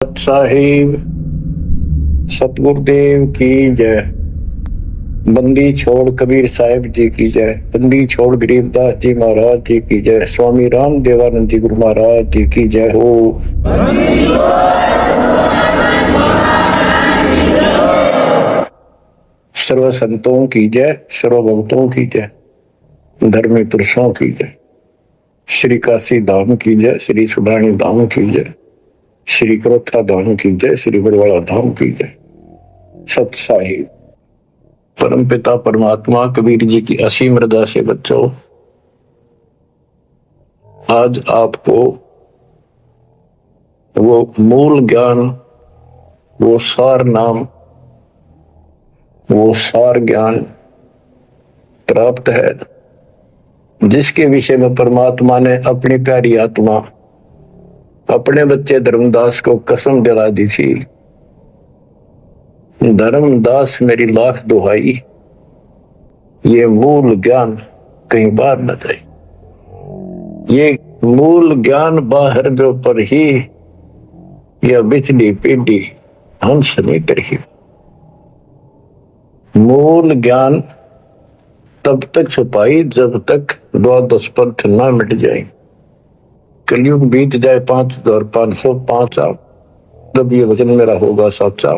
साहिब सतगुरुदेव की जय। बंदी छोड़ कबीर साहिब जी की जय। बंदी छोड़ गरीबदास जी महाराज जी की जय। स्वामी राम देवानंद जी गुरु महाराज जी की जय हो। सर्व संतों की जय, सर्व भक्तों की जय, धर्मी पुरुषों की जय। श्री काशी धाम की जय, श्री सुडानी धाम की जय, श्री क्रोथा धाम की जय, श्री बड़वाड़ा धाम की जय। सत साहिब परम पिता परमात्मा कबीर जी की असीम रजा से बच्चों, आज आपको वो मूल ज्ञान, वो सार नाम, वो सार ज्ञान प्राप्त है जिसके विषय में परमात्मा ने अपनी प्यारी आत्मा अपने बच्चे धर्मदास को कसम दिला दी थी। धर्मदास मेरी लाख दुहाई, ये मूल ज्ञान कहीं बाहर न जाए। ये मूल ज्ञान बाहर जो पर ही यह बिजली पीढ़ी हंस नहीं करी। मूल ज्ञान तब तक छुपाई जब तक द्वादश पंथ न मिट जाए। कलयुग बीत जाए 5505 साल, तब ये वचन मेरा होगा सच्चा।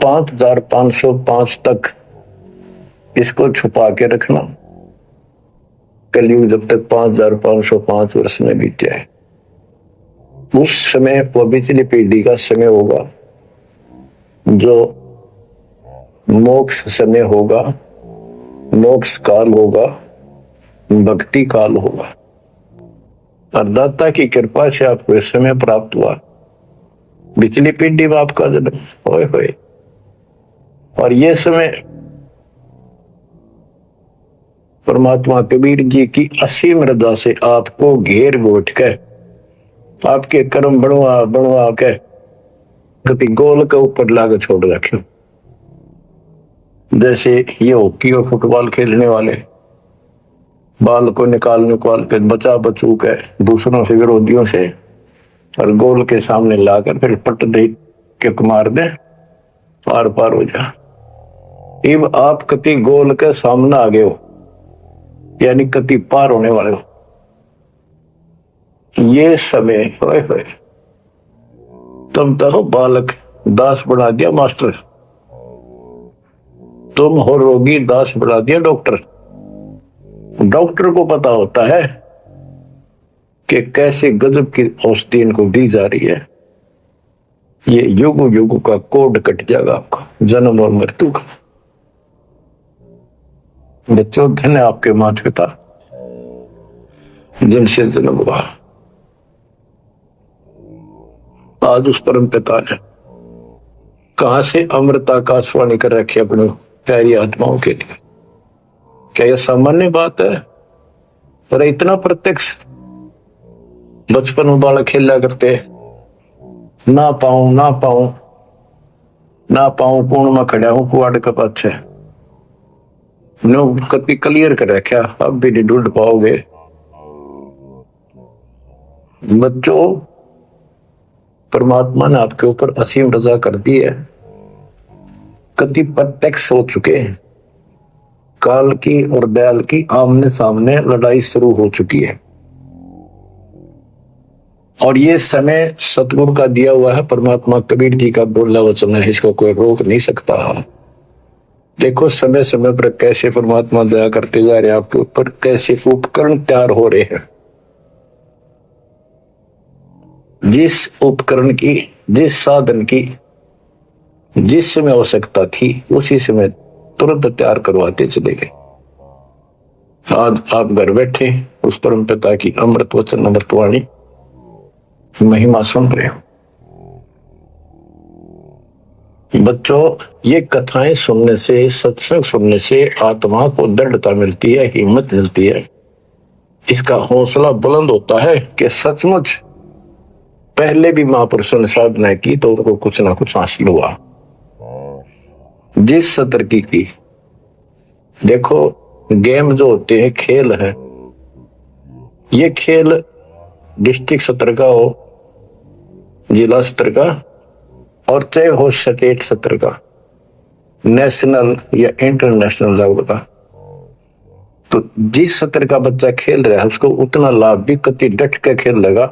5505 तक इसको छुपा के रखना। कलयुग जब तक 5505 वर्ष में बीत जाए, उस समय वो बिजली पीढ़ी का समय होगा जो मोक्ष समय होगा, मोक्ष काल होगा, भक्ति काल होगा। और दाता की कृपा से आपको इस समय प्राप्त हुआ। बिजली पीढ़ी में आपका जन्म होए होए, और ये समय परमात्मा कबीर जी की असीम रजा से आपको घेर घोट के आपके कर्म बनवा बनवा के कभी गोल के ऊपर लाग छोड़ रखे। जैसे ये हॉकी और फुटबॉल खेलने वाले बाल को निकाल के बचा बचू के दूसरों से, विरोधियों से, और गोल के सामने लाकर फिर पट दे के मार दे, पार पार हो जा। अब आप कति गोल के सामने आ गए हो, यानी कति पार होने वाले हो। ये समय होए होए तुम तो बालक दास बना दिया मास्टर, तुम हो रोगी दास बना दिया डॉक्टर। डॉक्टर को पता होता है कि कैसे गजब की औषधि इनको दी जा रही है। ये युग युग का कोड कट जाएगा आपका, जन्म और मृत्यु का। बच्चों, धन है आपके माता पिता जिनसे जन्म हुआ। आज उस परम पिता ने कहां से अमृत आकाशवाणी कर रखी अपने प्यारी आत्माओं के लिए। क्या यह सामान्य बात है? पर इतना प्रत्यक्ष बचपन में बालक खेला करते, ना पाऊं ना पाऊं ना पाऊं, कौन में खड़ा हूं कुआड़ के पाछे, नो कभी क्लियर कर रखा, अब भी नहीं ढूंढ पाओगे। बच्चों, परमात्मा ने आपके ऊपर असीम रजा कर दी है। कति प्रत्यक्ष हो चुके हैं। काल की और दयाल की आमने सामने लड़ाई शुरू हो चुकी है, और ये समय सतगुरु का दिया हुआ है। परमात्मा कबीर जी का बोला वचन है, इसको कोई रोक नहीं सकता। देखो समय समय पर कैसे परमात्मा दया करते जा रहे हैं आपके ऊपर, कैसे उपकरण तैयार हो रहे हैं। जिस उपकरण की, जिस साधन की जिस समय आवश्यकता थी, उसी समय तुरंत तैयार करवाते चले गए। आज आप घर बैठे उस परम पिता की अमृत वचन अमृतवाणी महिमा सुन रहे हो। बच्चों, ये कथाएं सुनने से, सत्संग सुनने से आत्मा को दृढ़ता मिलती है, हिम्मत मिलती है। इसका हौसला बुलंद होता है कि सचमुच पहले भी महापुरुषों ने साधना की तो उनको कुछ ना कुछ हासिल हुआ। जिस सतर की देखो, गेम जो होते हैं, खेल है, ये खेल डिस्ट्रिक्ट सतर का हो, जिला स्तर का और चाहे हो स्टेट स्तर का, नेशनल या इंटरनेशनल लेवल का। तो जिस स्तर का बच्चा खेल रहा है उसको उतना लाभ भी, कति डट के खेलेगा,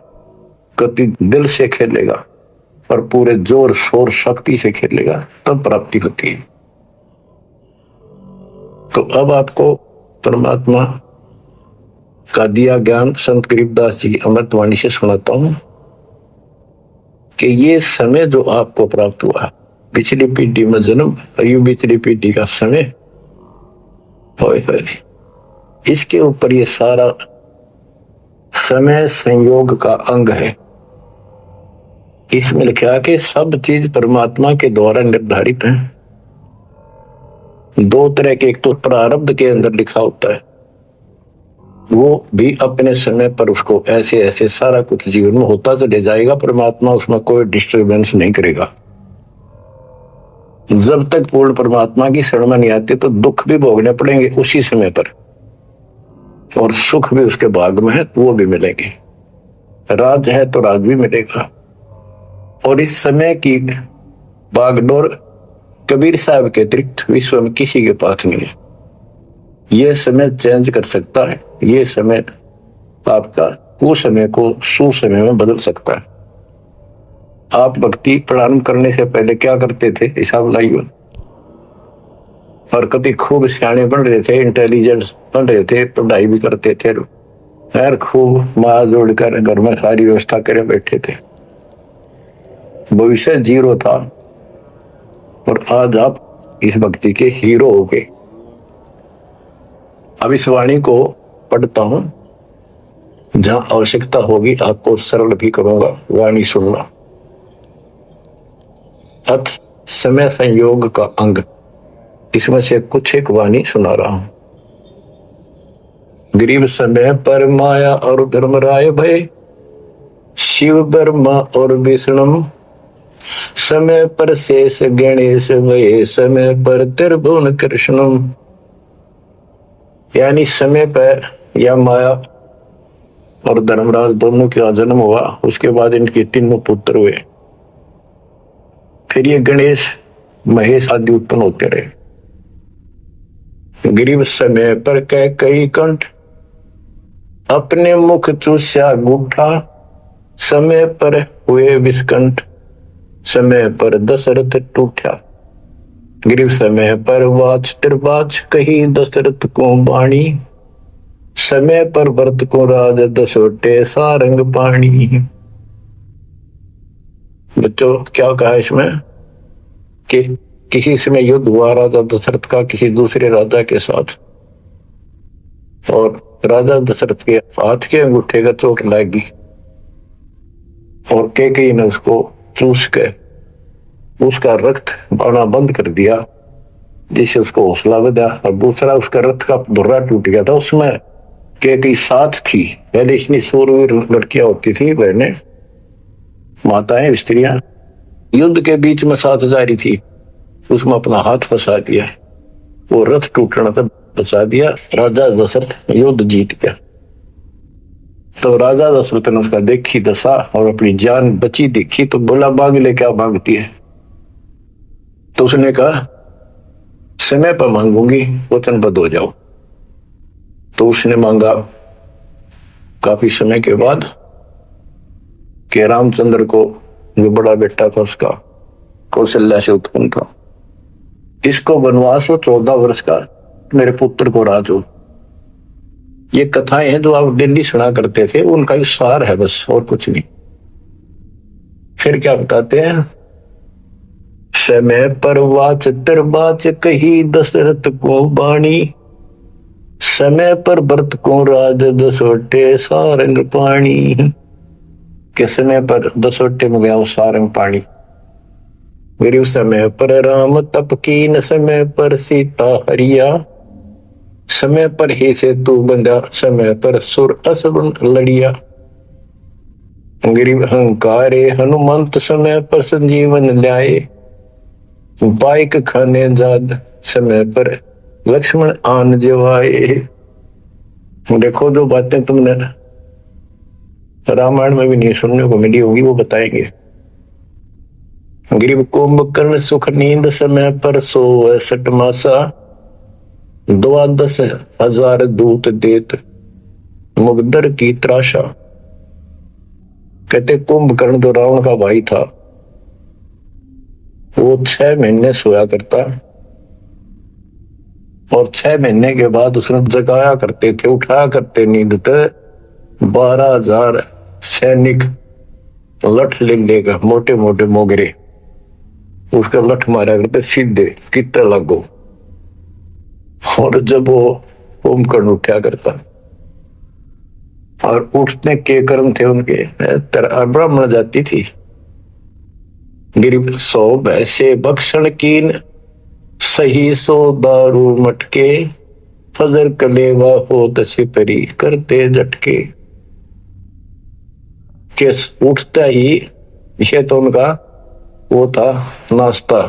कति दिल से खेलेगा और पूरे जोर शोर शक्ति से खेलेगा, तब प्राप्ति होती है। तो अब आपको परमात्मा का दिया ज्ञान संत गरीबदास जी की अमृतवाणी से सुनाता हूं कि ये समय जो आपको प्राप्त हुआ, पिछली पीढ़ी में जन्म और यू पिछली पीढ़ी का समय, होए होए, इसके ऊपर ये सारा समय संयोग का अंग है। इसमें लिखा कि सब चीज परमात्मा के द्वारा निर्धारित है। दो तरह के, एक तो प्रारब्ध के अंदर लिखा होता है, वो भी अपने समय पर उसको ऐसे ऐसे सारा कुछ जीवन में होता चले जाएगा, परमात्मा उसमें कोई डिस्टर्बेंस नहीं करेगा। जब तक पूर्ण परमात्मा की शरण में नहीं आते तो दुख भी भोगने पड़ेंगे उसी समय पर, और सुख भी उसके भाग में है तो वो भी मिलेंगे, राज है तो राज भी मिलेगा। और इस समय की बागडोर कबीर साहब के अतिरिक्त विश्व में किसी के पास नहीं है। यह समय चेंज कर सकता है, यह समय आपका कुसमय को सुसमय में बदल सकता है। आप भक्ति प्रारंभ करने से पहले क्या करते थे, हिसाब लाइए। और कभी खूब सियाने बन रहे थे, इंटेलिजेंस बन रहे थे, पढ़ाई भी करते थे, यार खूब माँ जोड़कर घर में सारी व्यवस्था करे बैठे थे, भविष्य जीरो था। और आज आप इस भक्ति के हीरो हो गए। अब इस वाणी को पढ़ता हूं, जहां आवश्यकता होगी आपको सरल भी करूंगा, वाणी सुनना। अथ समय संयोग का अंग, इसमें से कुछ एक वाणी सुना रहा हूं। गरीब समय पर माया और धर्मराय भय, शिव ब्रह्मा और विष्णु, समय पर शेष गणेश भय, समय पर त्रिभुवन कृष्णम। यानी समय पर या माया और धर्मराज दोनों का जन्म हुआ, उसके बाद इनके तीनों पुत्र हुए, फिर ये गणेश महेश आदि उत्पन्न होते रहे। गरीब समय पर कह कई कंठ, अपने मुख चूस्या गुठा, समय पर हुए विस्कंठ, समय पर दशरथ टूटा। गरीब समय पर वाच त्रिवाच, कही दशरथ को वाणी, समय पर भरत को राज दसोटे सारंग पाणी। बच्चों क्या कहा इसमें कि किसी समय युद्ध हुआ राजा दशरथ का किसी दूसरे राजा के साथ, और राजा दशरथ के हाथ के अंगूठे का चोट लगी और कैकेयी ने उसको चूस के उसका रक्त आना बंद कर दिया, जिससे उसको हौसला बढ़ा। और दूसरा उसका रथ का धुर्रा टूट गया था, उसमें कैकेयी साथ थी। पहले इतनी सूरवीर लड़कियां होती थी, बहनें माताएं स्त्रियां, युद्ध के बीच में साथ जा रही थी, उसमें अपना हाथ फंसा दिया, वो रथ टूटने तक बचा दिया। राजा दशरथ युद्ध जीत गया। तो राजा दशरथ ने उसका देखी दशा और अपनी जान बची देखी, तो बोला मांग क्या मांगती है। तो उसने कहा समय पर मांगूंगी, वचनबद्ध हो जाओ। तो उसने मांगा काफी समय के बाद कि रामचंद्र को, जो बड़ा बेटा था उसका, कौशल्या से उत्पन्न था, इसको वनवास हो 14 वर्ष का, मेरे पुत्र को राज हो। ये कथाएं हैं जो आप दिल्ली सुना करते थे, उनका ही सार है बस, और कुछ नहीं। फिर क्या बताते हैं, समय पर वाच त्रिवाच, कही दशरथ को वाणी, समय पर भरत को राज दसोटे सारंग पाणी। के समय पर दसोटे में गया सारंग पाणी। गरीब समय पर राम तप कीन, समय पर सीता हरिया, समय पर ही से तू बंधा, समय पर सुर असुर लड़िया। गरीब अहंकारे हनुमंत, समय पर संजीवन ल्याए, बाइक खाने जाद, समय पर लक्ष्मण आन जवाए। देखो जो बातें तुमने रामायण में भी नहीं सुनने को मिली होगी, वो बताएंगे। गरीब कुंभकर्ण सुख नींद समय पर सो 62 मासा 10,000 दूत देत मुगदर की त्राशा। कहते कुंभकर्ण जो रावण का भाई था वो 6 महीने सोया करता और 6 महीने के बाद उसने जगाया करते थे, उठाया करते नींद थे 12,000 सैनिक लठ ले लेगा, मोटे मोटे मोगरे उसका लठ मारा करते सीधे कितने लगो। और जब वो कुंभकर्ण उठा करता और उठने के कर्म थे उनके, ब्राह्मण जाति थी। गिरिब 100 भैसे भक्षण कीन सही 100 दारू मटके फजर कलेवा हो सिपरी करते झटके। के उठता ही ये तो उनका वो था नाश्ता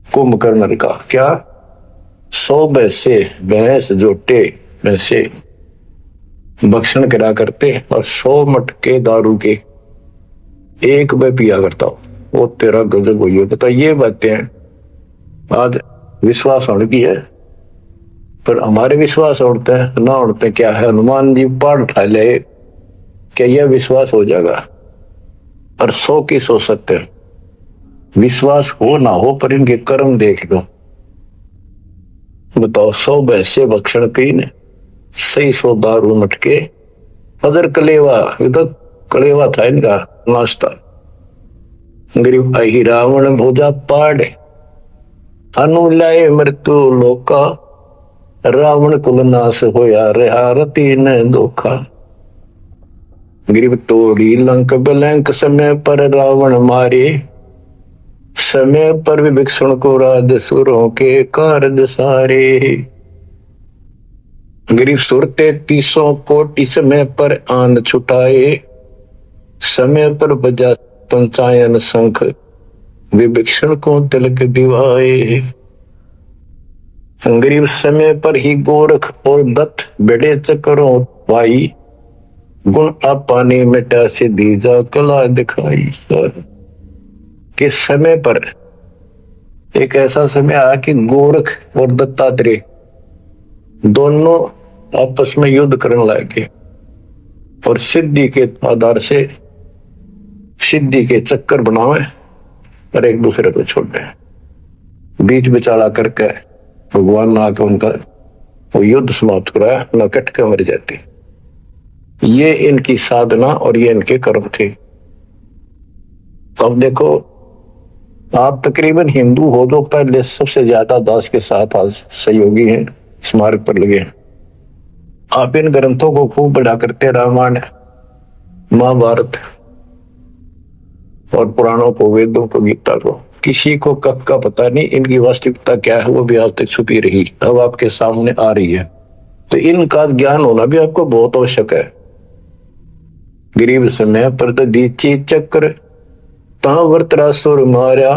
कुंभकर्ण का, क्या 100 भैंसे भैंस जोटे भैंसे भक्षण करा करते और 100 मटके दारू के एक में पिया करता हूं। वो तेरा गजब हुई हो। तो ये बातें आज विश्वास होने की है, पर हमारे विश्वास उड़ते हैं ना उड़ते क्या है। हनुमान जी पाठ उठा ले क्या यह विश्वास हो जाएगा? और 100 की 100 सत्य विश्वास हो ना हो, पर इनके कर्म देख लो। बताओ 100 भैंसे भक्षण पीन सही 100 दारू मटके फजर कलेवा, ये तो कलेवा था इनका नाश्ता। गरीब अहि रावण भोजा पाड़ अनुलाए मृत्यु लोका रावण कुल नाश होया रहा रति न धोखा। गरीब तोड़ी लंक बलंक समय पर रावण मारे समय पर विभीषण को राज सुरों के कारज सारे। गरीब सुर 33 कोटि समय पर आन छुटाए समय पर बजा पंचायन शंख विभीषण को तिलक दिवाए। गरीब समय पर ही गोरख और दत्त बड़े चक्रों पाई गुण आपाने मिटा से दीजा कला दिखाई। के समय पर एक ऐसा समय आया कि गोरख और दत्तात्रेय दोनों आपस में युद्ध करने लगे और सिद्धि के आधार से सिद्धि के चक्कर बनावे और एक दूसरे को छोड़े। बीच बिचारा करके भगवान ने आकर उनका वो युद्ध समाप्त कराया, न कट के मर जाती। ये इनकी साधना और ये इनके कर्म थे। अब देखो आप तकरीबन हिंदू हो तो पहले सबसे ज्यादा दास के साथ आज सहयोगी हैं, स्मारक पर लगे हैं। आप इन ग्रंथों को खूब पढ़ा करते, रामायण महाभारत और पुराणों को, वेदों को, गीता को। किसी को कब का पता नहीं, इनकी वास्तविकता क्या है वो भी आज तक छुपी रही, अब आपके सामने आ रही है। तो इनका ज्ञान होना भी आपको बहुत आवश्यक है। गरीब समय पर दीची चक्र ता वर्तरासुर मारा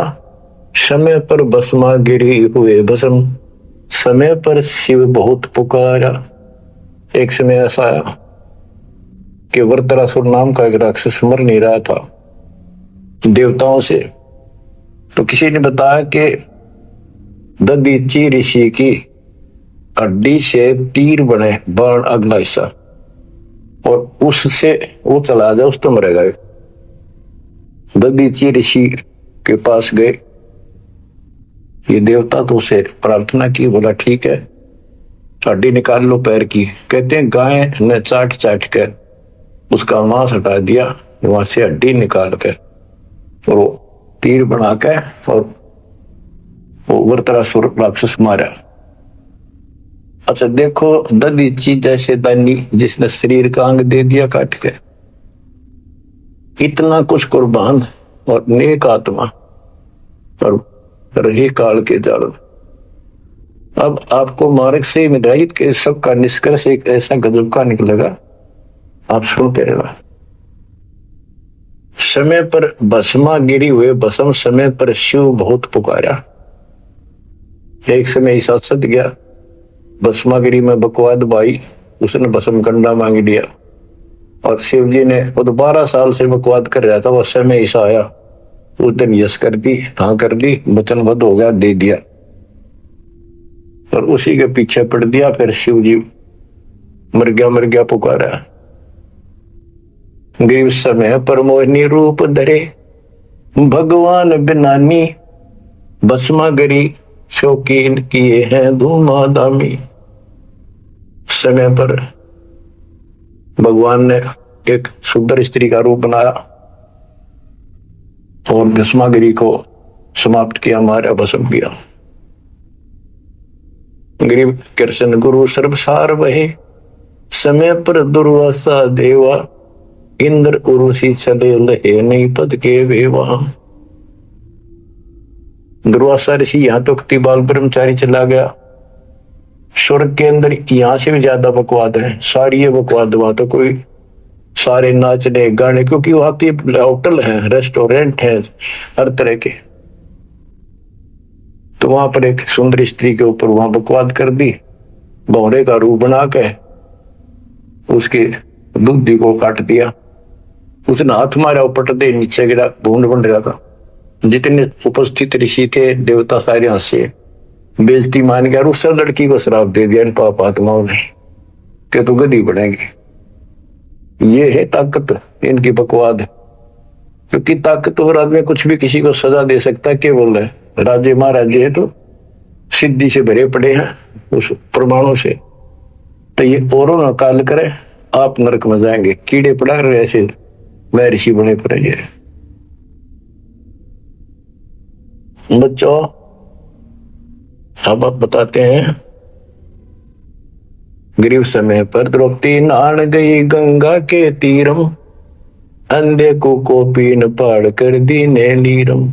समय पर भस्मा गिरी हुए भस्म समय पर शिव बहुत पुकारा। एक समय ऐसा आया कि वर्तरासुर नाम का एक राक्षस मर नहीं रहा था देवताओं से, तो किसी ने बताया कि ददीची ऋषि की हड्डी से तीर बने बाण अगला हिस्सा, और उससे वो चला जाए उस तो मरेगा। ददीची ऋषि के पास गए, ये देवता तो उसे प्रार्थना की, बोला ठीक है हड्डी निकाल लो पैर की। कहते हैं गाय ने चाट चाट कर उसका मांस हटा दिया, वहां से हड्डी निकाल कर और वो तीर बना के और वो वर्तरासुर राक्षस मारा। अच्छा देखो ददीची जैसे दानी जिसने शरीर का अंग दे दिया काट के, इतना कुछ कुर्बान और नेक आत्मा और रही काल के जाल। अब आपको मार्ग से मिलाइत के सबका निष्कर्ष एक ऐसा गजब का निकलेगा, आप सुनते रहना। समय पर भस्मा गिरी हुए भस्म समय पर शिव बहुत पुकारा। एक समय ऐसा सद गया, भस्मागिरी में बकवाद भाई, उसने भस्म कंडा मांग लिया और शिव जी ने वो तो 12 साल से बकवाद कर रहा था, वो समय ऐसा आया उस दिन यस कर दी, हाँ कर दी, वचनबद्ध हो गया, दे दिया। और उसी के पीछे पड़ दिया। फिर शिव जी मर गया पुकारा। गरीब समय पर मोहिनी रूप धरे, भगवान बिनानी भस्मा गरी शौकीन किए हैं धूमाधामी। समय पर भगवान ने एक सुंदर स्त्री का रूप बनाया और भस्मागिरी को समाप्त किया, मारा, भस्म किया। गरीब कृष्ण गुरु सर्वसार वहे, समय पर दुर्वासा देवा, इंद्र उर्वशी चले लहे नहीं पद के वेवा। दुर्वासा ऋषि यहां तो कति बाल ब्रह्मचारी चला गया। स्वर्ग के अंदर यहां से भी ज्यादा बकवाद है। सारी ये बकवाद वहां तो कोई सारे नाचने गाने, क्योंकि वहां पे होटल है, रेस्टोरेंट है, हर तरह के। तो वहां पर एक सुंदर स्त्री के ऊपर वहां बकवाद कर दी, भौरे का रूप बना के उसके दूधी को काट दिया। उसने हाथ मारा, उपट दे नीचे गिरा, भूड बन रहा था। जितने उपस्थित ऋषि थे, देवता, सारे हंसे, बेइज्जती मान गया। उस लड़की को श्राप दे दिया इन पाप आत्माओं ने कि तू गधी बनेगी। ये है ताकत इनकी बकवाद। क्योंकि ताकतवर आदमी कुछ भी किसी को सजा दे सकता है। केवल है राजे महाराजे है तो सिद्धि से भरे पड़े हैं उस प्रमाणों से। तो ये औरों ना काल करे, आप नरक में जाएंगे। कीड़े पड़ा रहे ऐसे मैं ऋषि बने पड़े। बच्चों अब आप बताते हैं, गरीब समय पर द्रौपदी नहान गई गंगा के तीरम, अंधे को पीन पाड़ कर दीने नीरम।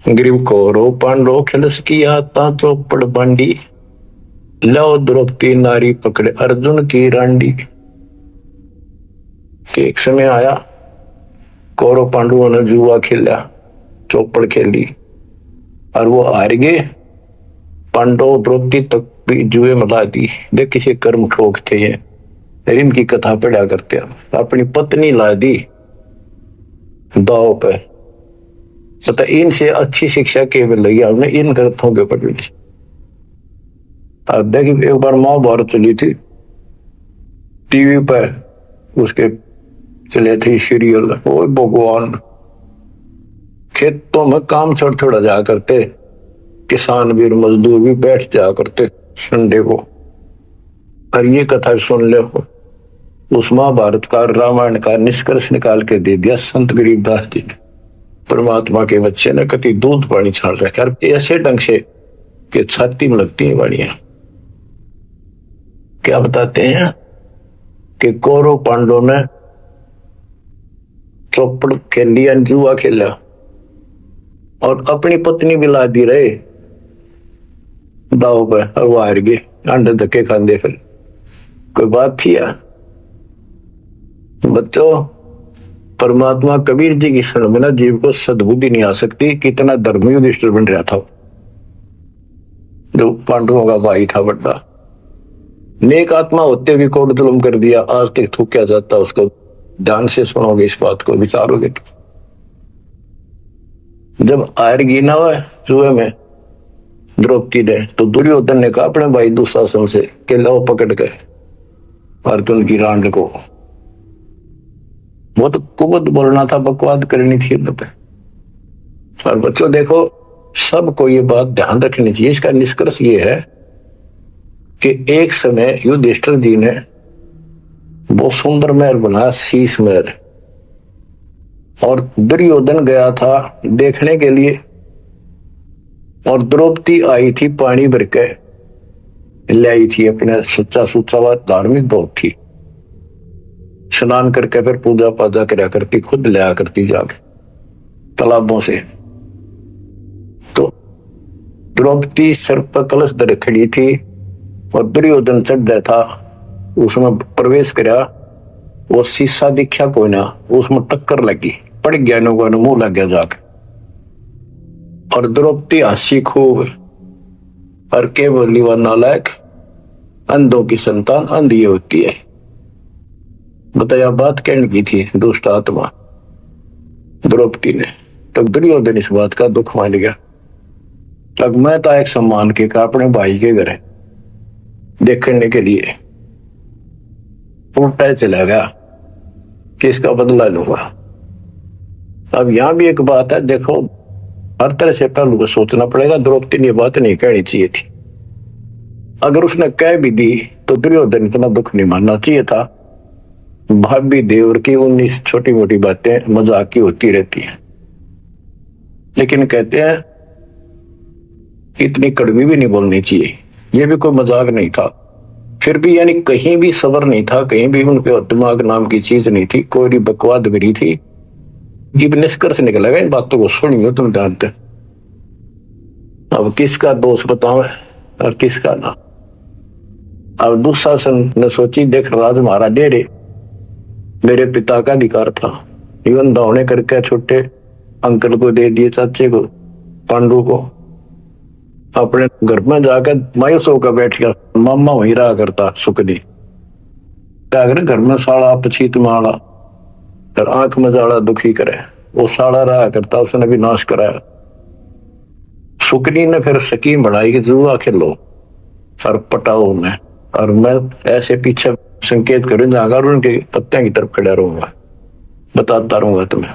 गरीब कौरव पांडव खिलस की आता चौपड़ बांडी, लो द्रौपदी नारी पकड़े अर्जुन की रांडी। कि एक समय आया, कौरव पांडवों ने जुआ खेला, चौपड़ खेली और वो हार गए। पांडव द्रौपदी तक भी जुए में ला दी। देख किसी कर्म ठोक थे ये, इनकी कथा पढ़ा करते हैं। अपनी पत्नी ला दी दाव पे। पता इनसे अच्छी शिक्षा केवल लगी हमने इन ग्रंथों के पढ़ने से। अब देखिए एक बार महाभारत चली थी टीवी पे, उसके चले थे सीरियल। ओ भगवान, खेतों में काम छोड़ छोड़ा जा करते, किसान भी मजदूर भी बैठ जा करते संडे को। और ये कथा सुन ले, उस महाभारत का रामायण का निष्कर्ष निकाल के दे दिया संत गरीबदास जी ने। परमात्मा के बच्चे ने कति दूध पानी छाल रखा ऐसे ढंग से कि छाती में लगती है बाड़ियां। क्या बताते हैं कि कौरव पांडव ने चौपड़ खेल लिया, जुआ खेला और अपनी पत्नी भी ला दी रहे दाव पे, और वो हार गए। अंडे धक्के खाते। फिर कोई बात थी यार बच्चों, परमात्मा कबीर जी की शरण में ना जीव को सद्बुद्धि नहीं आ सकती। कितना धर्मी युधिष्ठिर बन रहा था, जो पांडवों का भाई था बड़ा। नेक आत्मा होते भी कोट जुल्म कर दिया, आज तक थूका जाता उसको। ध्यान से सुनोगे इस बात को, विचारोगे तो। जब आयरगी ना हुआ जुए में द्रौपदी ने, तो दुर्योधन ने कहा अपने भाई दुशासन से कि लो पकड़ के अर्जुन की रांड को। वो तो कुबत बोलना था, बकवाद करनी थी पे। और बच्चों देखो, सबको ये बात ध्यान रखनी चाहिए। इसका निष्कर्ष ये है कि एक समय युधिष्ठिर जी ने बहुत सुंदर महल बनाया, शीश महल। और दुर्योधन गया था देखने के लिए, और द्रौपदी आई थी पानी भर के लाई थी अपने। सच्चा सुच्चा बात, धार्मिक बहुत थी। स्नान करके फिर पूजा पाजा करा करती, खुद लिया करती जाके तालाबों से। तो द्रौपदी सर पर कलश धर खड़ी थी और दुर्योधन चढ़ रहा था, उसमें प्रवेश करा। वो शीशा दिखा कोई ना, उसमें टक्कर लगी, पड़ गया, मुंह लग गया जाके। और द्रौपदी हंसी खूब और के बोली, वह नालायक, अंधों की संतान अंधी होती है। बताया बात कहने की थी दुष्ट आत्मा। द्रौपदी ने। तो दुर्योधन इस बात का दुख मान गया। तब मैं तो एक सम्मान के का अपने भाई के घर देखने के लिए उल्टा चला गया कि इसका बदला लूंगा। अब यहां भी एक बात है, देखो हर तरह से पहलू को सोचना पड़ेगा। द्रौपदी ने बात नहीं कहनी चाहिए थी। अगर उसने कह भी दी तो दुर्योधन इतना दुख नहीं मानना चाहिए था। भाभी देवर की 19 छोटी मोटी बातें मजाक की होती रहती हैं, लेकिन कहते हैं इतनी कड़वी भी नहीं बोलनी चाहिए। यह भी कोई मजाक नहीं था। फिर भी यानी कहीं भी सबर नहीं था, कहीं भी उनके दिमाग नाम की चीज नहीं थी, कोई बकवाद भी नहीं थी। जब निष्कर्ष निकलेगा इन बातों को सुनियो तुम जानते। अब किसका दोष बताओ और किसका ना। अब दुशासन ने सोची, देख राज हमारा डेरे मेरे पिता का अधिकार था, इवन दौड़े करके छोटे अंकल को दे दिए, चाचे को, पांडु को। अपने घर में जाकर मायूस होकर बैठ गया। मामा वहीं रहा करता सुकनी। क्या करे, घर में साड़ा पछीत माड़ा और आंख में जाड़ा दुखी करे। वो साड़ा रहा करता, उसने भी नाश कराया। सुकनी ने फिर स्कीम बढ़ाई कि जुआ खेलो और पटाओ में, और मैं ऐसे पीछे संकेत करूं जागा उनके पत्ते की तरफ खड़ा रहूंगा, बताता रहूंगा तुम्हें।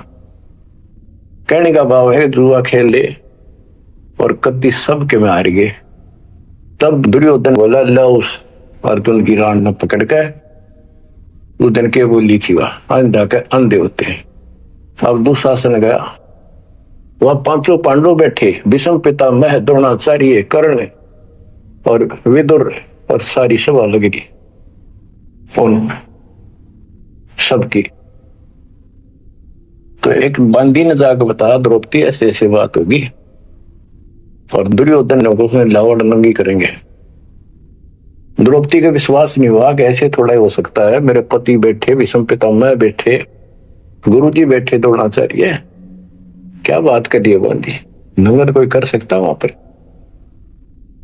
कहने का भाव है जुआ खेल ले और कत्ती सबके में हार गए। तब दुर्योधन बोला, लो उस अर्जुन की रान ने पकड़ के। उस दिन के बोली थी वह अंधा के अंधे होते हैं। अब दुशासन गया, वह पांचों पांडव बैठे, भीष्म पितामह, द्रोणाचार्य, कर्ण और विदुर, और सारी सभा लग गई उन सबकी। तो एक बंदी ने जाकर बताया द्रौपदी ऐसे ऐसे बात होगी, और दुर्योधन ने उसने लावड़ नंगी करेंगे। द्रौपदी का विश्वास नहीं हुआ कि ऐसे थोड़ा ही हो सकता है। मेरे पति बैठे, भीष्म पितामह बैठे, गुरुजी बैठे, द्रोणाचार्य, क्या बात कर रही है बंदी, नंगर कोई कर सकता वहां पर।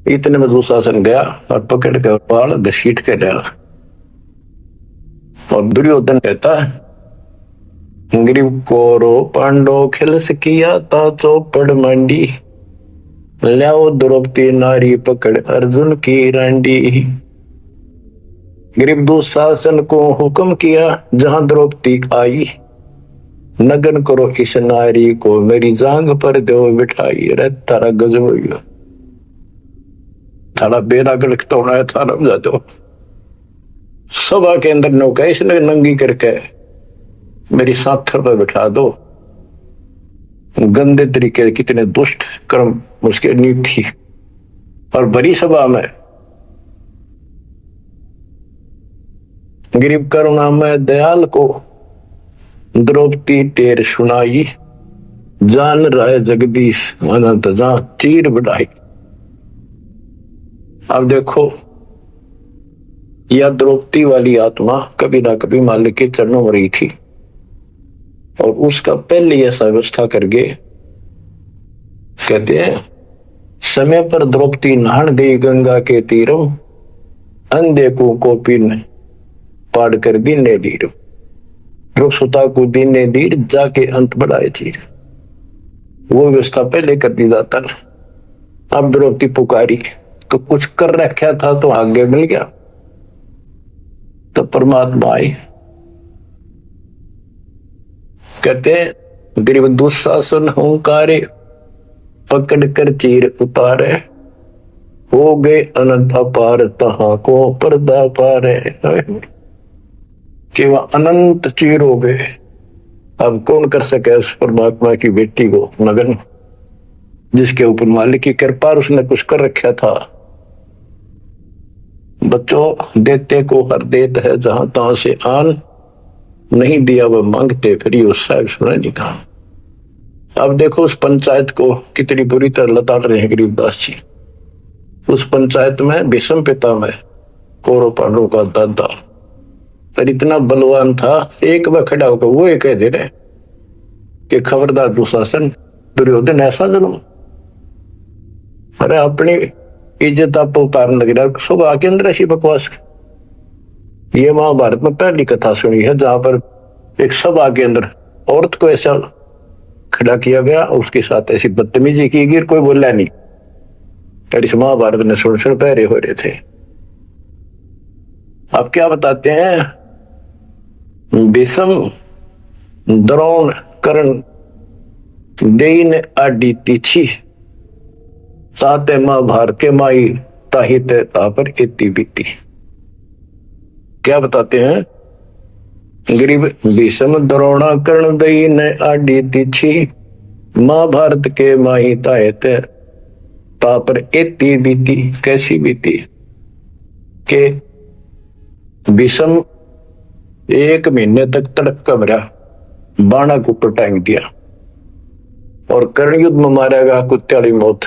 इतने में दुशासन गया और पकड़ के बाल घसीट के लिया। और दुर्योधन कहता है, ग्रीव कोरो पांडो खिलस किया ता चौपड़ मंडी, ल्याओ द्रौपदी नारी पकड़ अर्जुन की रांडी। ग्रीव दुशासन को हुक्म किया, जहां द्रौपदी आई, नगन करो इस नारी को, मेरी जांग पर दो बिठाई। अरे तारा गजब हो गया, थारा बेरा गलत तो होना है, थारा बजा दो। सभा के अंदर नौका इसने नंगी करके मेरी साथर पर बिठा दो। गंदे तरीके, कितने दुष्ट कर्म उसके नींव थी। और बड़ी सभा में गरीब करुणा में दयाल को द्रौपदी टेर सुनाई, जान रहे जगदीश अनंत जहां चीर बढ़ाई। अब देखो, यह द्रौपदी वाली आत्मा कभी ना कभी मालिक के चरणों में रही थी, और उसका पहले ऐसा व्यवस्था करके कहते हैं, समय पर द्रौपदी नहान गई गंगा के तीरों, अंधे को कोपिन पाड़ कर दीने दीर, सुता को दीने दीर, जाके अंत बढ़ाए चीर। वो व्यवस्था पहले कर दी जाता ना। अब द्रौपदी पुकारी तो कुछ कर रखा था तो आगे मिल गया। तो परमात्मा आए, कहते हैं गरीब दुशासन हुंकारे, पकड़ कर चीर उतारे, हो गए अनंत अपार तहां को पर्दा पारे। कि वह अनंत चीर हो गए। अब कौन कर सके उस परमात्मा की बेटी को नगन, जिसके ऊपर मालिक की कृपा, उसने कुछ कर रखा था। बच्चों, देते को हर देत है, जहां तहां से आन, नहीं दिया वह मांगते, फिर ये उस साहब सुना नहीं था। अब देखो उस पंचायत को कितनी बुरी तरह लताड़ रहे हैं गरीबदास जी। उस पंचायत में भीष्म पितामह, कौरव पांडवों का दादा, पर इतना बलवान था, एक बार खड़ा होकर वो ये कह दे रहे कि खबरदार दुशासन, दुर्योधन ऐसा जुल्म। अरे अपनी इज्जत आप उतारने लग रहा, सब आके अंदर ऐसी बकवास। ये महाभारत में पहली कथा सुनी है जहां पर एक सभा के अंदर औरत को ऐसा खड़ा किया गया, उसके साथ ऐसी बदतमीजी की गई, कोई बोला नहीं। इस महाभारत में सुन पैरे हो रहे थे। आप क्या बताते हैं? भीष्म द्रोण कर्ण देन आडी तिथि ताते महाभारत के माई ताहित तापर इति बीती। क्या बताते हैं? गरीब भीष्म द्रोण कर्ण देन आडी तिथि महाभारत के माई ताहित तापर इति बीती। कैसी बीती? के भीष्म 1 महीने तक तड़प का मरा, बाणा को ऊपर टांग दिया, और कर्ण युद्ध में मारेगा कुत्त्याली मौत,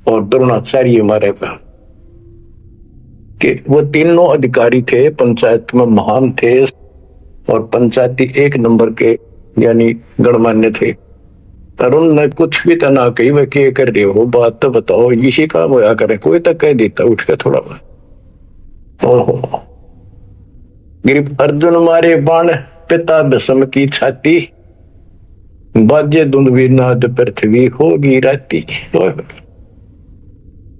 और द्रोणाचार्य मारेगा। कि वो तीनों अधिकारी थे, पंचायत में महान थे, और पंचायती 1 नंबर के यानी गणमान्य थे। तरुण ने कुछ भी तना कही, वह क्या कर रहे हो, बात तो बताओ, इसी काम होया करे। कोई तक कह देता उठ के थोड़ा बहुत। ओहो, गिरिप अर्जुन मारे बाण पिता भीष्म की छाती, बाजे दुंदवी नाद पृथ्वी होगी राती।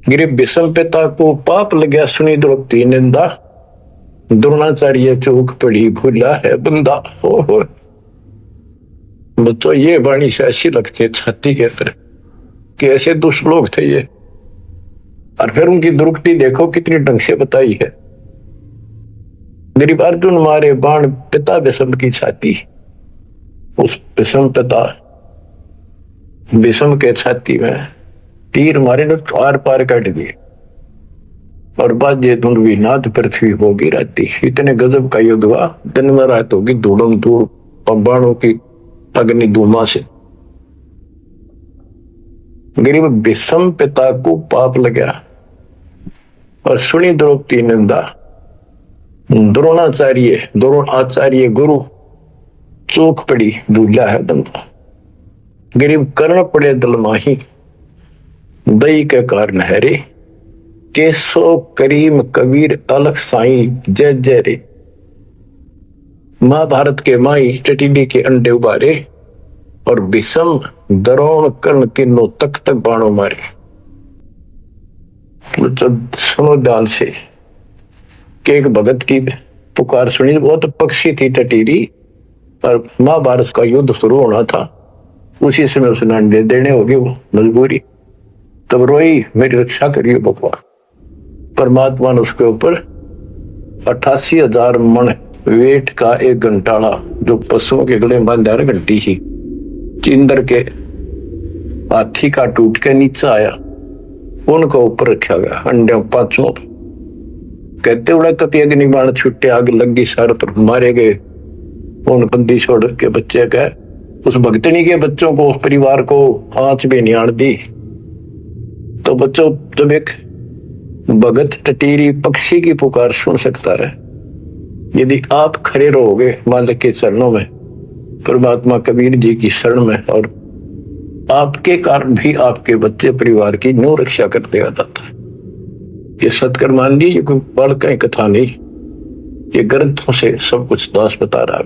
गिरिप भीष्म पिता को पाप लगा, सुनी द्रौपदी निंदा, द्रोणाचार्य चौक पड़ी भूला है बंदा। ओहो बच्चों, ये वाणी से ऐसी लगती है छाती के अंदर कि ऐसे दुष्ट लोग थे ये। और फिर उनकी दुर्गति देखो कितनी ढंग से बताई है। गरीब अर्जुन मारे बाण पिता भीष्म की छाती, उस भीष्म पिता भीष्म के छाती में तीर मारे न आर पार काट दिए, और बाजे धुंधवी नाद पृथ्वी होगी राती। इतने गजब का युद्ध हुआ, दिन में रात होगी धूड़म धूड़ बाणों की अग्नि धूमा से। गरीब भीष्म पिता को पाप लगा, और सुनी द्रौपदी निंदा, द्रोणाचार्य गुरु चूक पड़ी भूला है बंदा। गरीब कर्ण पड़े दलमाही, दई के कारण है रे, केसो करीम कबीर अलख साई जय जय रे। महाभारत के माई टटीडी के अंडे उबारे, और भीष्म द्रोण कर्ण तीनों तक तक बाणों मारे। सुनो ध्यान से कि एक भगत की पुकार सुनी, बहुत पक्षी थी टटीरी, और महाभारत का युद्ध शुरू होना था। उसी समय उसने अंडे देने होगी, वो मजबूरी। तब रोई, मेरी रक्षा करिए भगवान। परमात्मा ने उसके ऊपर 88,000 मन वेट का एक घंटाड़ा, जो पशुओं के गले में बांधा घंटी ही, चिंदर के हाथी का टूट के नीचे आया, उनको ऊपर रखा गया अंडे 5 कहते उड़ा कति अग्नि बाण छुट्टे, आग लगी, सारे तरफ मारे गए। उन बंदी छोड़ के बच्चे का, उस भक्तनी के बच्चों को, उस परिवार को आंच भी नहीं आड़ दी। तो बच्चों, जब एक भगत टटीरी पक्षी की पुकार सुन सकता है, यदि आप खड़े रहोगे मालिक के चरणों में, परमात्मा कबीर जी की शरण में, और आपके कारण भी आपके बच्चे परिवार की न्यू रक्षा करते आ जाता है। ये सत्कर मान ली, ये कोई बड़ का कथा नहीं, ये ग्रंथों से सब कुछ दास बता रहा है।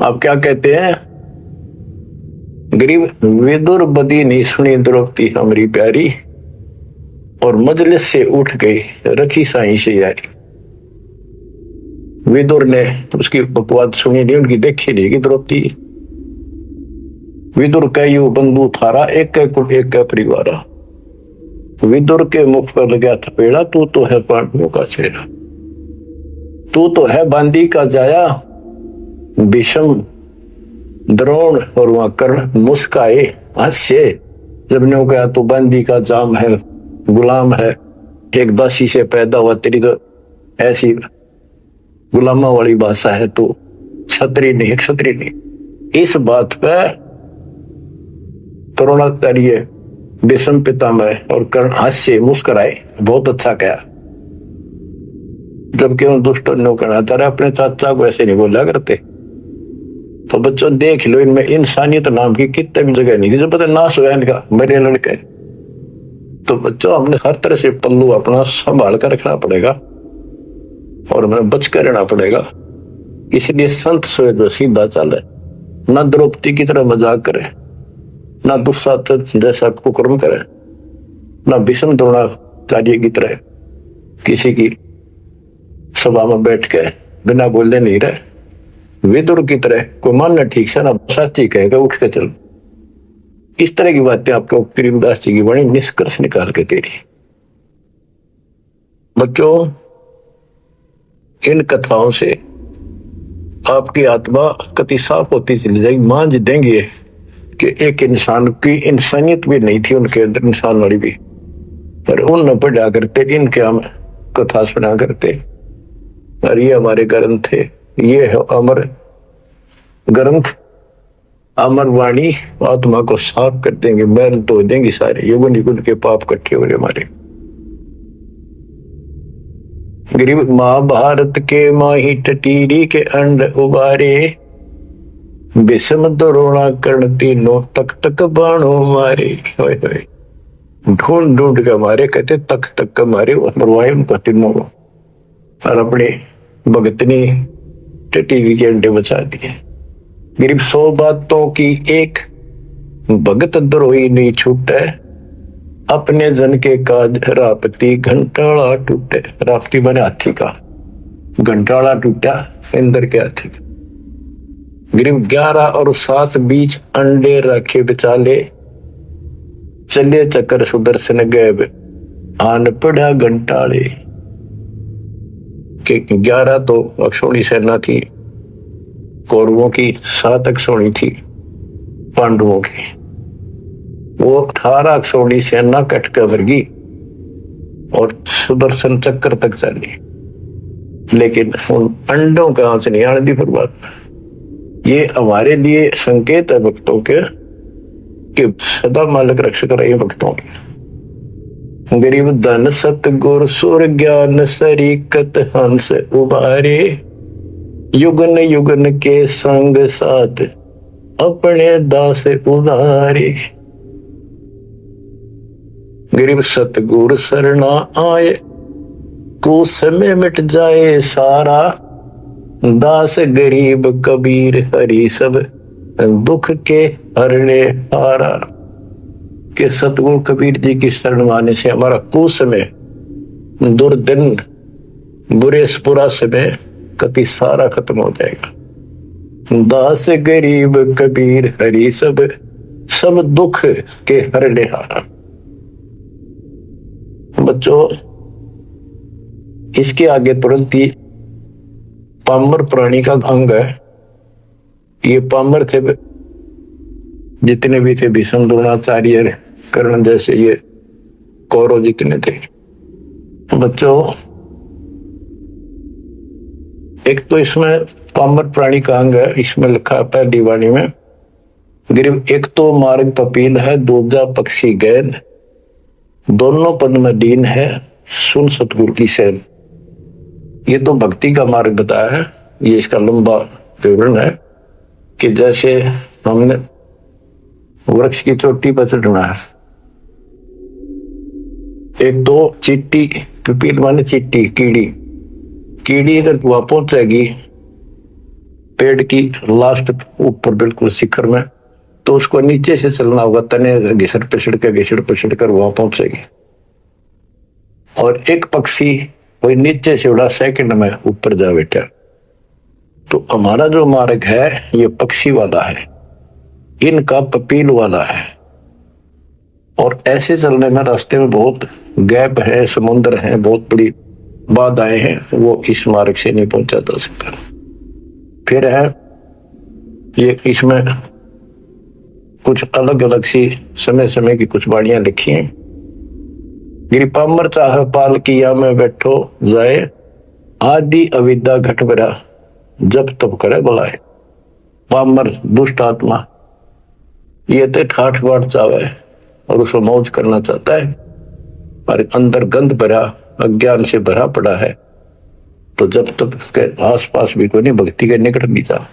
आप क्या कहते हैं? गरीब विदुर बदी नहीं सुनी द्रौपदी हमारी प्यारी, और मजलिस से उठ गई रखी साई से यारी। विदुर ने उसकी बकवाद सुनी नहीं, उनकी देखी नहीं कि द्रौपदी। विदुर कहो बंधु थारा, एक कुल एक परिवारा। विदुर के मुख पर लगा थपेड़ा, तू तो है पांडवों का चेहरा, तू तो है बांदी का जाया। भीष्म द्रोण और वहां कर्ण मुस्काए हास्य, जब ने कहा तू बांदी का जाम है, गुलाम है, एक दासी से पैदा हुआ, तेरी तो ऐसी गुलामा वाली भाषा है, तो क्षत्रिय नहीं, क्षत्रिय नहीं। इस बात पे द्रोणाचार्य भीष्म पितामह और कर्ण हास्य मुस्कुराए, बहुत अच्छा कहा। जबकि उन दुष्टों ने कहना था अपने चाचा को ऐसे नहीं बोला करते। तो बच्चों देख लो, इनमें इंसानियत नाम की कितने भी जगह नहीं थी, जो पता नाश हुआ इनका, मेरे लड़के। तो बच्चों हमने हर तरह से पल्लू अपना संभाल कर रखना पड़ेगा, और हमें बच कर रहना पड़ेगा। इसलिए संत सोए जो सीधा चले, ना द्रौपदी की तरह मजाक करे, ना दुस्साहस जैसा कुकर्म करे, ना भीष्म द्रोणाचार्य की तरह किसी की सभा में बैठ के बिना बोलने नहीं रहे। विदुर की तरह कोई मानना ठीक से ना साची कहेगा उठ के चल। इस तरह की बातें आपको गरीबदास जी की बड़ी निष्कर्ष निकाल के दे रही। बच्चों, इन कथाओं से आपकी आत्मा कति साफ होती चली जाएगी। मान देंगे कि एक इंसान की इंसानियत भी नहीं थी उनके अंदर, इंसान वाली भी, पर उन न पढ़ा करते, इनके हम कथा सुना करते। और ये हमारे ग्रंथ थे, ये है अमर ग्रंथ, अमर वाणी आत्मा को साफ कर देंगे, बैल धो देंगे सारे युगन युगन के पाप इकट्ठे हो रहे हमारे। गरीब महाभारत के माही टटीरी के अंड उबारे, भीष्म द्रोणा कर्ण तीनों तक तक बाणों मारे। ढूंढ ढूंढ के मारे, कहते तक तक के मारे, मरवाए उनको तीनों को, और अपने भगतनी टटीरी के अंडे बचा दिए। गरीब 100 बातों की एक भगत द्रोही नहीं छूटे, अपने जन के काज रापती घंटाला टूटे। रापती बने हाथी का, घंटाला टूटा इंद्र के हाथी का। गरीब 11 और 7 बीच अंडे रखे बिचाले, चले चक्कर सुदर्शन गए आन पड़ा घंटाले। के 11 तो अक्षौणी सेना थी कौरवों की, 7 अक्षौणी थी पांडवों की। वो 18 अक्षौणी सेना कट कर वर्गी और सुदर्शन चक्कर तक चली, लेकिन उन अंडों का आंच नहीं आने दी बर्बाद। ये हमारे लिए संकेत है भक्तों के कि सदा मालिक रक्षक रहे भक्तों के। गरीब धन सतगुर सुर ज्ञान सरीकत हंस उबारे, युगन युगन के संग साथ अपने दास उदारे। गरीब सतगुर शरणा आए, को समय मिट जाए सारा, दास गरीब कबीर हरि सब दुख के हरने हारा। के सतगुरु कबीर जी की शरण माने से हमारा कुछ समय, दुर्दिन, बुरे बुरा समय कति सारा खत्म हो जाएगा। दास गरीब कबीर हरि सब सब दुख के हरने हारा। बच्चों, इसके आगे तुरंत ही पामर प्राणी का अंग है। ये पामर थे जितने भी थे, भीष्म द्रोणाचार्य कर्ण जैसे ये कौरव जितने थे। बच्चों, एक तो इसमें पामर प्राणी का अंग है, इसमें लिखा है पहली वाणी में, गरीब एक तो मार्ग पपील है, दूजा पक्षी गैन, दोनों पद में दीन है, सुन सतगुरु की सेन। ये तो भक्ति का मार्ग बताया है। ये इसका लंबा विवरण है कि जैसे हमने वृक्ष की चोटी पर चढ़ना है, एक तो चीटी, पिपील माने चीटी, कीड़ी, कीड़ी अगर वहां पहुंचेगी पेड़ की लास्ट ऊपर बिल्कुल शिखर में, तो उसको नीचे से चलना होगा, तने घिसड़ पिसड़ कर वहां पहुंचेगी। और एक पक्षी वही नीचे से उड़ा सेकंड में ऊपर जा बैठा। तो हमारा जो मार्ग है ये पक्षी वाला है, इनका पपील वाला है। और ऐसे चलने में रास्ते में बहुत गैप है, समुद्र है, बहुत बड़ी बाधाएं हैं, वो इस मार्ग से नहीं पहुंचा जा सकता। फिर है ये, इसमें कुछ अलग अलग सी समय समय की कुछ वाणियां लिखी हैं। गिरिपामर चाह पाल किया में बैठो जाए, आदि अविद्या घट बरा जब तब करे बुलाए। पामर दुष्ट आत्मा ये तो ठाठ बाट चावे और उसको मौज करना चाहता है, पर अंदर गंध भरा अज्ञान से भरा पड़ा है, तो जब तक उसके आस पास भी कोई नहीं भक्ति के निकट भी जा।